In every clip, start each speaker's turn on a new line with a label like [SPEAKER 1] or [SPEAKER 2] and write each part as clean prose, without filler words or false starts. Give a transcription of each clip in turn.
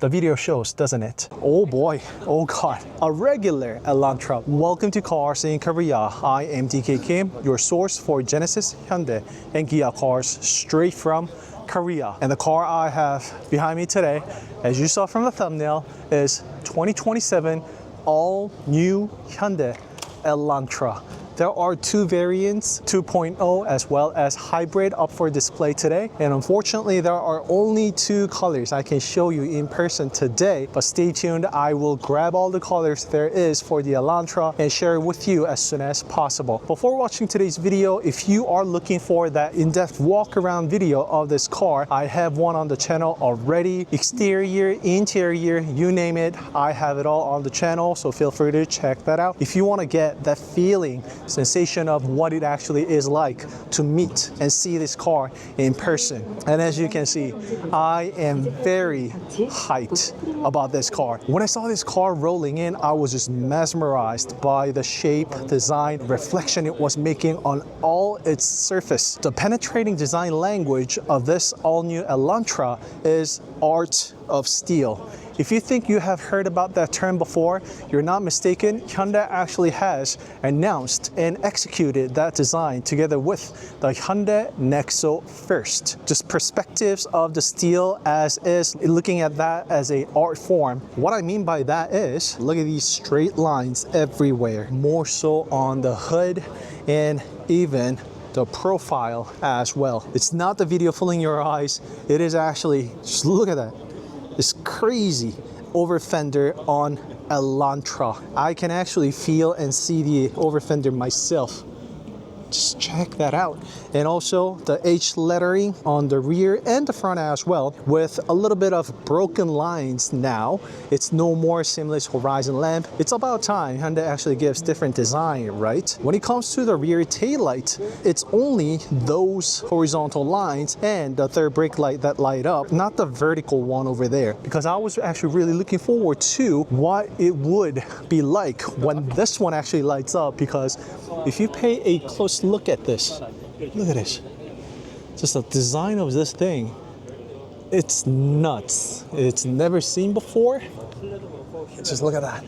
[SPEAKER 1] the video shows, doesn't it? Oh boy, oh god, a regular Elantra. Welcome to Cars in Korea. I am DK Kim, your source for Genesis, Hyundai, and Kia cars straight from Korea. And the car I have behind me today, as you saw from the thumbnail, is 2027 all new Hyundai Elantra. There are two variants, 2.0 as well as hybrid, up for display today. And unfortunately, there are only two colors I can show you in person today. But stay tuned, I will grab all the colors there is for the Elantra and share it with you as soon as possible. Before watching today's video, if you are looking for that in-depth walk around video of this car, I have one on the channel already. Exterior, interior, you name it, I have it all on the channel, so feel free to check that out. If you want to get that feeling, sensation of what it actually is like to meet and see this car in person. And as you can see, I am very hyped about this car. When I saw this car rolling in, I was just mesmerized by the shape, design, reflection it was making on all its surface. The penetrating design language of this all-new Elantra is art of steel. If you think you have heard about that term before, you're not mistaken. Hyundai actually has announced and executed that design together with the Hyundai Nexo First. Just perspectives of the steel as is, looking at that as an art form. What I mean by that is, look at these straight lines everywhere, more so on the hood and even the profile as well. It's not the video fooling your eyes. It is actually, just look at that. This crazy over fender on Elantra. I can actually feel and see the over fender myself. Just check that out. And also the H lettering on the rear and the front as well, with a little bit of broken lines now. It's no more seamless horizon lamp. It's about time Hyundai actually gives different design, right? When it comes to the rear taillight, it's only those horizontal lines and the third brake light that light up, not the vertical one over there. Because I was actually really looking forward to what it would be like when this one actually lights up, because if you pay a close look at this, look at this. Just the design of this thing, it's nuts. It's never seen before. Just look at that.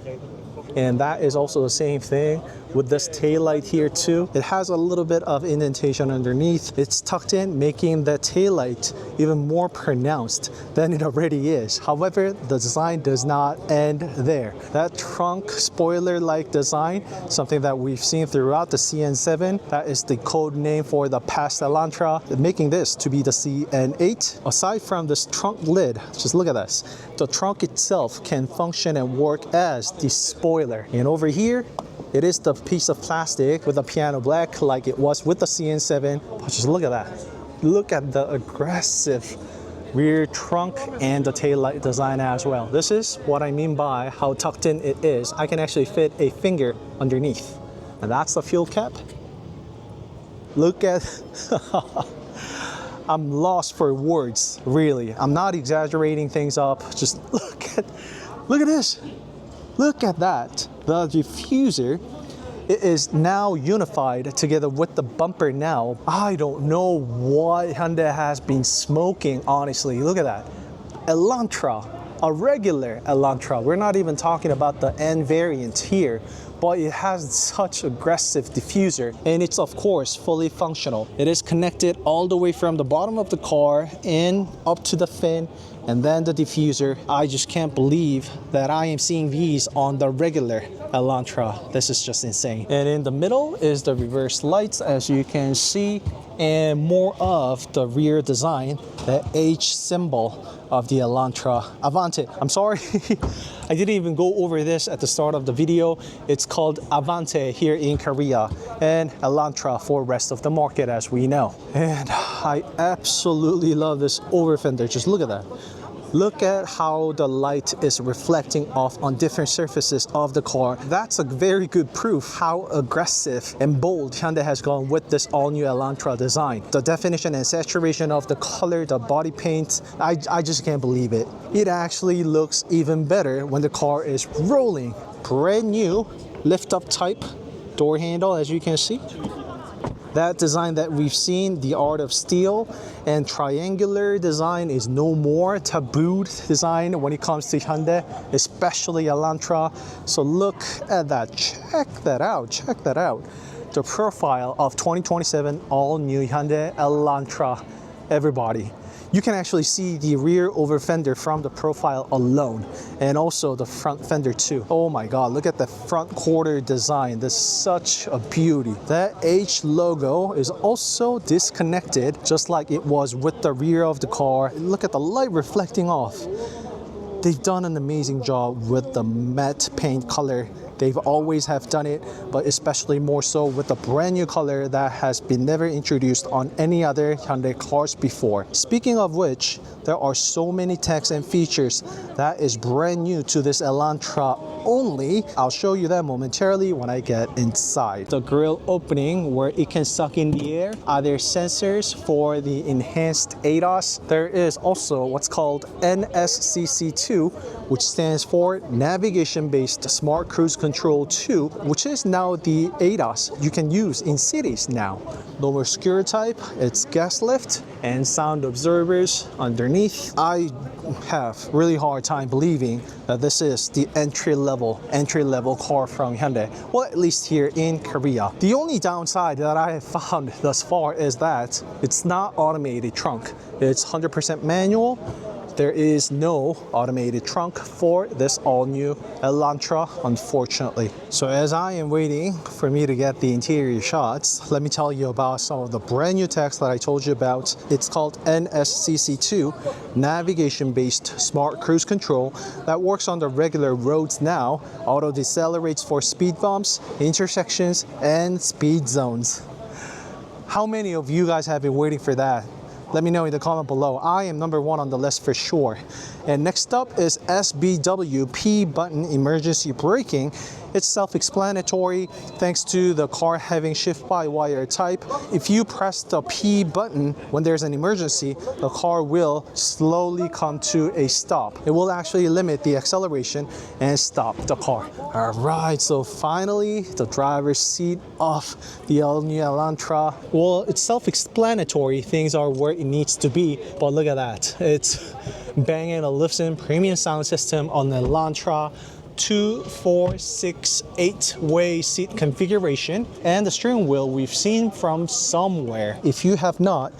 [SPEAKER 1] And that is also the same thing with this tail light here too. It has a little bit of indentation underneath. It's tucked in, making the tail light even more pronounced than it already is. However, the design does not end there. That trunk spoiler-like design, something that we've seen throughout the CN7, that is the code name for the past Elantra, making this to be the CN8. Aside from this trunk lid, just look at this. The trunk itself can function and work as the spoiler. And over here, it is the piece of plastic with a piano black like it was with the CN7. But just look at that. Look at the aggressive rear trunk and the tail light design as well. This is what I mean by how tucked in it is. I can actually fit a finger underneath. And that's the fuel cap. Look at... I'm lost for words, really. I'm not exaggerating things up. Just look at this. Look at that. The diffuser, it is now unified together with the bumper now. I don't know what Hyundai has been smoking, honestly. Look at that. Elantra, a regular Elantra. We're not even talking about the N variant here, but it has such aggressive diffuser, and it's of course fully functional. It is connected all the way from the bottom of the car and up to the fin, and then the diffuser. I just can't believe that I am seeing these on the regular Elantra. This is just insane. And in the middle is the reverse lights, as you can see, and more of the rear design, the H symbol of the Elantra Avante. I'm sorry, I didn't even go over this at the start of the video. It's called Avante here in Korea, and Elantra for rest of the market, as we know. And I absolutely love this over fender. Just look at that. Look at how the light is reflecting off on different surfaces of the car. That's a very good proof how aggressive and bold Hyundai has gone with this all-new Elantra design. The definition and saturation of the color, the body paint, I just can't believe it. It actually looks even better when the car is rolling. Brand new lift-up type door handle, as you can see. That design that we've seen, the art of steel and triangular design, is no more tabooed design when it comes to Hyundai, especially Elantra. So look at that, check that out, check that out. The profile of 2027 all-new Hyundai Elantra, everybody. You can actually see the rear over fender from the profile alone, and also the front fender too. Oh my god, look at the front quarter design. This is such a beauty. That H logo is also disconnected, just like it was with the rear of the car. Look at the light reflecting off. They've done an amazing job with the matte paint color. They've always have done it, but especially more so with the brand new color that has been never introduced on any other Hyundai cars before. Speaking of which, there are so many techs and features that is brand new to this Elantra only. I'll show you that momentarily when I get inside. The grille opening where it can suck in the air. Are there sensors for the enhanced ADAS? There is also what's called NSCC2, which stands for Navigation-Based Smart Cruise Control 2, which is now the ADAS you can use in cities now. Lower secure type, it's gas lift and sound absorbers underneath. I have really hard time believing that this is the entry level car from Hyundai, well, at least here in Korea. The only downside that I have found thus far is that it's not automated trunk. It's 100% manual. There is no automated trunk for this all-new Elantra, unfortunately. So as I am waiting for me to get the interior shots, let me tell you about some of the brand new techs that I told you about. It's called NSCC2, Navigation-Based Smart Cruise Control, that works on the regular roads now. Auto decelerates for speed bumps, intersections, and speed zones. How many of you guys have been waiting for that? Let me know in the comment below. I am number one on the list for sure. And next up is SBW P button emergency braking. It's self-explanatory thanks to the car having shift-by-wire type. If you press the P button when there's an emergency, the car will slowly come to a stop. It will actually limit the acceleration and stop the car. All right, so finally, the driver's seat of the all-new Elantra. Well, it's self-explanatory. Things are where it needs to be, but look at that. It's Bang & Olufsen premium sound system on the Elantra. 2, 4, 6, 8-way seat configuration, and the steering wheel we've seen from somewhere. If you have not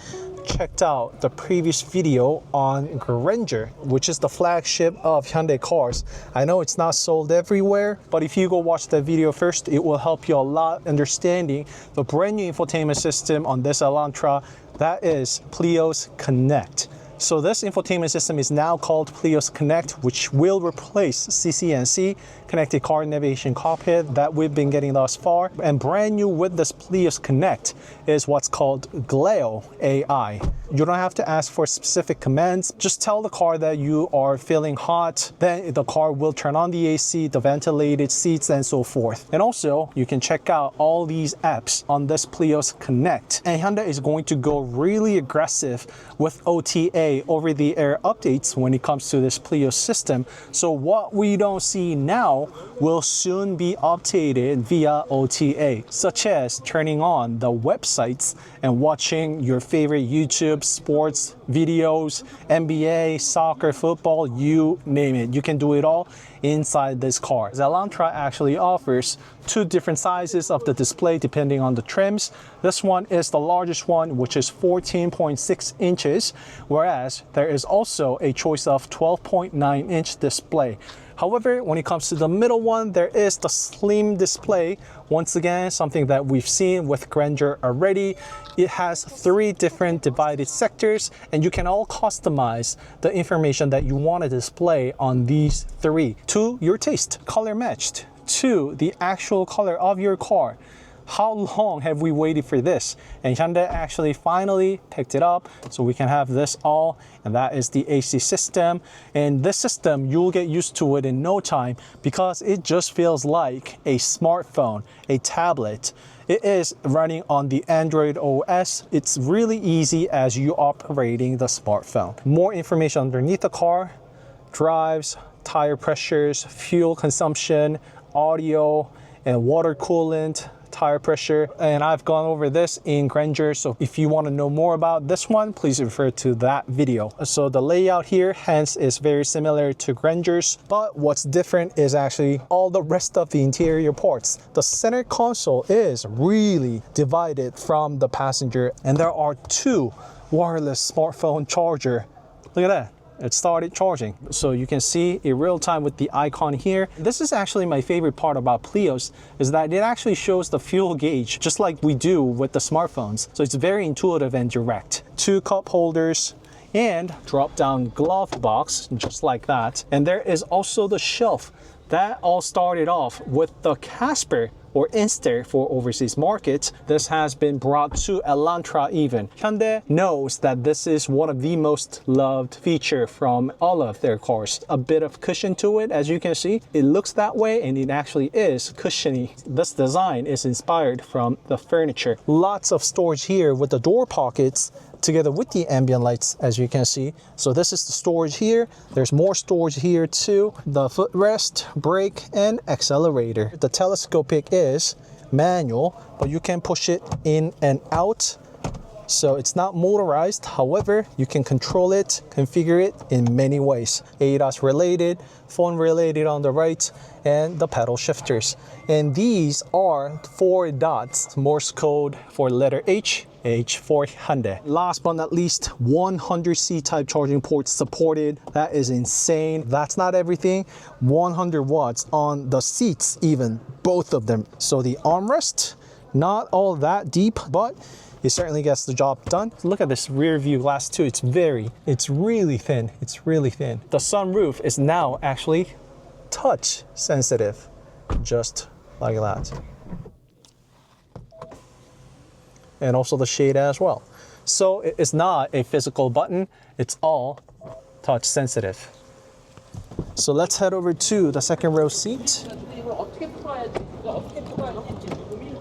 [SPEAKER 1] checked out the previous video on Grandeur, which is the flagship of Hyundai cars, I know it's not sold everywhere, but if you go watch that video first, it will help you a lot understanding the brand new infotainment system on this Elantra, that is Plios Connect. So this infotainment system is now called Plios Connect, which will replace CCNC, Connected Car Navigation Cockpit, that we've been getting thus far. And brand new with this Plios Connect is what's called Gleo AI. You don't have to ask for specific commands. Just tell the car that you are feeling hot, then the car will turn on the AC, the ventilated seats, and so forth. And also, you can check out all these apps on this Plios Connect. And Hyundai is going to go really aggressive with OTA, over-the-air updates when it comes to this Plios system. So what we don't see now will soon be updated via OTA, such as turning on the websites and watching your favorite YouTube sports videos, NBA, soccer, football, you name it. You can do it all inside this car. The Elantra actually offers 2 different sizes of the display depending on the trims. This one is the largest one, which is 14.6 inches, whereas there is also a choice of 12.9-inch display. However, when it comes to the middle one, there is the slim display. Once again, something that we've seen with Grandeur already. It has 3 different divided sectors, and you can all customize the information that you want to display on these 3 to your taste, color matched to the actual color of your car. How long have we waited for this? And Hyundai actually finally picked it up, so we can have this all, and that is the AC system. And this system, you'll get used to it in no time because it just feels like a smartphone, a tablet. It is running on the Android OS. It's really easy as you operating the smartphone. More information underneath the car, drives, tire pressures, fuel consumption, audio, and water coolant, tire pressure, and I've gone over this in Grandeur, so if you want to know more about this one, please refer to that video. So the layout here hence is very similar to Grandeur's, but what's different is actually all the rest of the interior parts. The center console is really divided from the passenger, and there are two wireless smartphone charger. Look at that. It started charging. So you can see in real time with the icon here. This is actually my favorite part about Plios, is that it actually shows the fuel gauge just like we do with the smartphones. So it's very intuitive and direct. Two cup holders and drop down glove box just like that. And there is also the shelf. That all started off with the Casper or Inster for overseas markets. This has been brought to Elantra even. Hyundai knows that this is one of the most loved feature from all of their cars. A bit of cushion to it, as you can see. It looks that way and it actually is cushiony. This design is inspired from the furniture. Lots of storage here with the door pockets together with the ambient lights, as you can see. So this is the storage here. There's more storage here too. The footrest, brake, and accelerator. The telescopic is manual, but you can push it in and out. So it's not motorized. However, you can control it, configure it in many ways. ADAS related, phone related on the right, and the pedal shifters. And these are 4 dots, Morse code for letter H for Hyundai. Last but not least, 100 C-type charging ports supported. That is insane. That's not everything. 100 watts on the seats even, both of them. So the armrest, not all that deep, but it certainly gets the job done. Look at this rear view glass too. It's really thin. It's really thin. The sunroof is now actually touch sensitive, just like that. And also the shade as well. So it's not a physical button, it's all touch sensitive. So let's head over to the second row seat.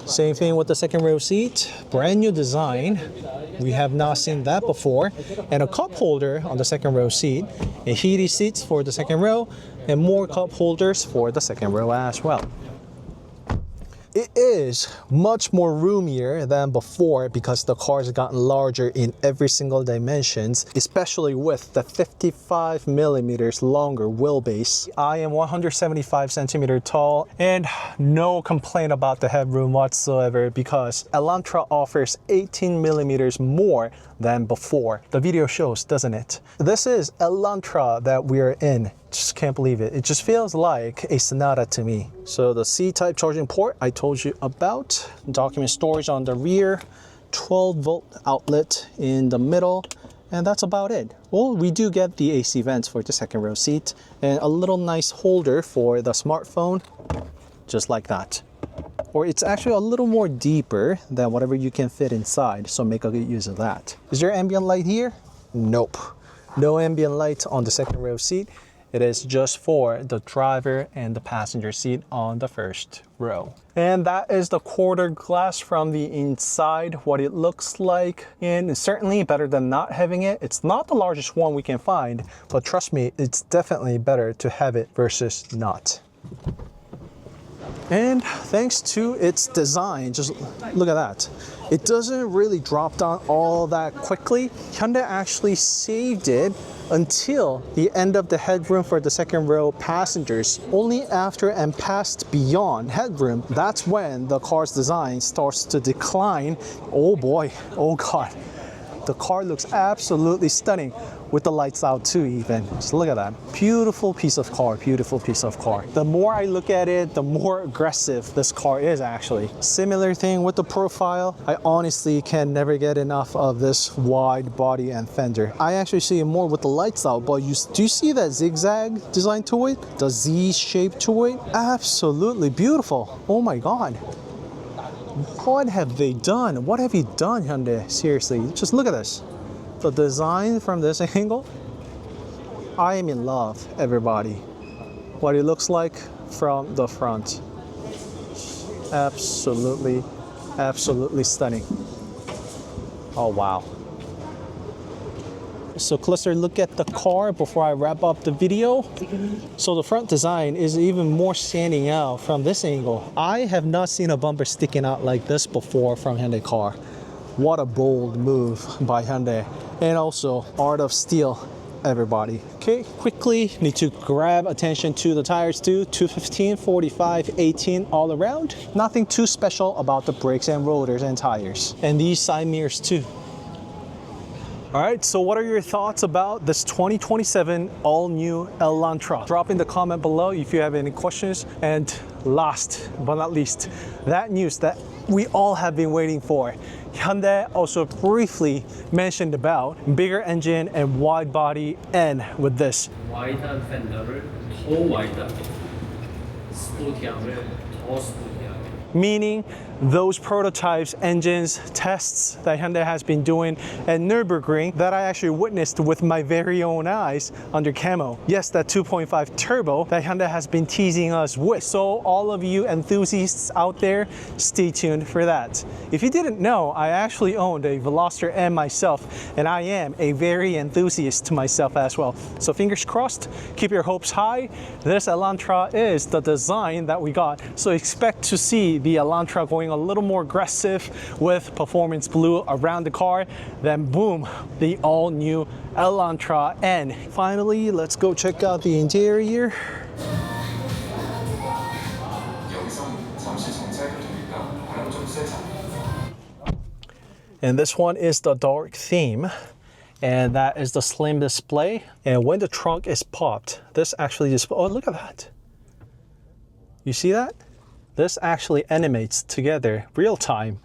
[SPEAKER 1] Same thing with the second row seat, brand new design. We have not seen that before. And a cup holder on the second row seat, a heated seats for the second row, and more cup holders for the second row as well. It is much more roomier than before because the car has gotten larger in every single dimensions, especially with the 55 millimeters longer wheelbase. I am 175 centimeter tall and no complaint about the headroom whatsoever because Elantra offers 18 millimeters more than before. The video shows, doesn't it? This is Elantra that we're in. Just can't believe it. It just feels like a Sonata to me. So the C-type charging port I told you about, document storage on the rear, 12-volt outlet in the middle, and that's about it. Well, we do get the AC vents for the second row seat and a little nice holder for the smartphone, just like that. Or it's actually a little more deeper than whatever you can fit inside, so make a good use of that. Is there ambient light here? Nope. No ambient light on the second row seat. It is just for the driver and the passenger seat on the first row. And that is the quarter glass from the inside, what it looks like. And it's certainly better than not having it. It's not the largest one we can find, but trust me, it's definitely better to have it versus not. And thanks to its design, just look at that. It doesn't really drop down all that quickly. Hyundai actually saved it until the end of the headroom for the second row passengers. Only after and past beyond headroom, that's when the car's design starts to decline. Oh boy, oh God. The car looks absolutely stunning with the lights out too even. Just look at that. Beautiful piece of car, beautiful piece of car. The more I look at it, the more aggressive this car is actually. Similar thing with the profile. I honestly can never get enough of this wide body and fender. I actually see it more with the lights out, but do you see that zigzag design to it? The Z shape to it? Absolutely beautiful. Oh my God. What have they done? What have you done, Hyundai? Seriously, just look at this. The design from this angle, I am in love, everybody. What it looks like from the front. Absolutely, absolutely stunning. Oh, wow. So closer look at the car before I wrap up the video. So the front design is even more standing out from this angle. I have not seen a bumper sticking out like this before from Hyundai car. What a bold move by Hyundai. And also Art of Steel, everybody. Okay, quickly need to grab attention to the tires too. 215, 45, 18 all around. Nothing too special about the brakes and rotors and tires. And these side mirrors too. All right, so what are your thoughts about this 2027 all-new Elantra? Drop in the comment below if you have any questions. And last but not least, that news that we all have been waiting for. Hyundai also briefly mentioned about bigger engine and wide body, and with this
[SPEAKER 2] 와이드한 팬더를 더 와이드하게, 스포티함을 더 스포티하게.
[SPEAKER 1] meaning those prototypes, engines, tests that Hyundai has been doing at Nürburgring that I actually witnessed with my very own eyes under camo. Yes, that 2.5 turbo that Hyundai has been teasing us with. So all of you enthusiasts out there, stay tuned for that. If you didn't know, I actually owned a Veloster M myself, and I am a very enthusiast to myself as well. So fingers crossed, keep your hopes high. This Elantra is the design that we got. So expect to see the Elantra going a little more aggressive with performance blue around the car. Then boom, the all new Elantra. And finally, let's go check out the interior. And this one is the dark theme, and that is the slim display. And when the trunk is popped, this actually just, oh, look at that. You see that? This actually animates together real time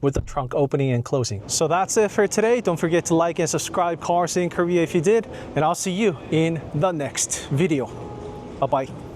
[SPEAKER 1] with the trunk opening and closing. So that's it for today. Don't forget to like and subscribe Cars in Korea if you did, and I'll see you in the next video. Bye-bye.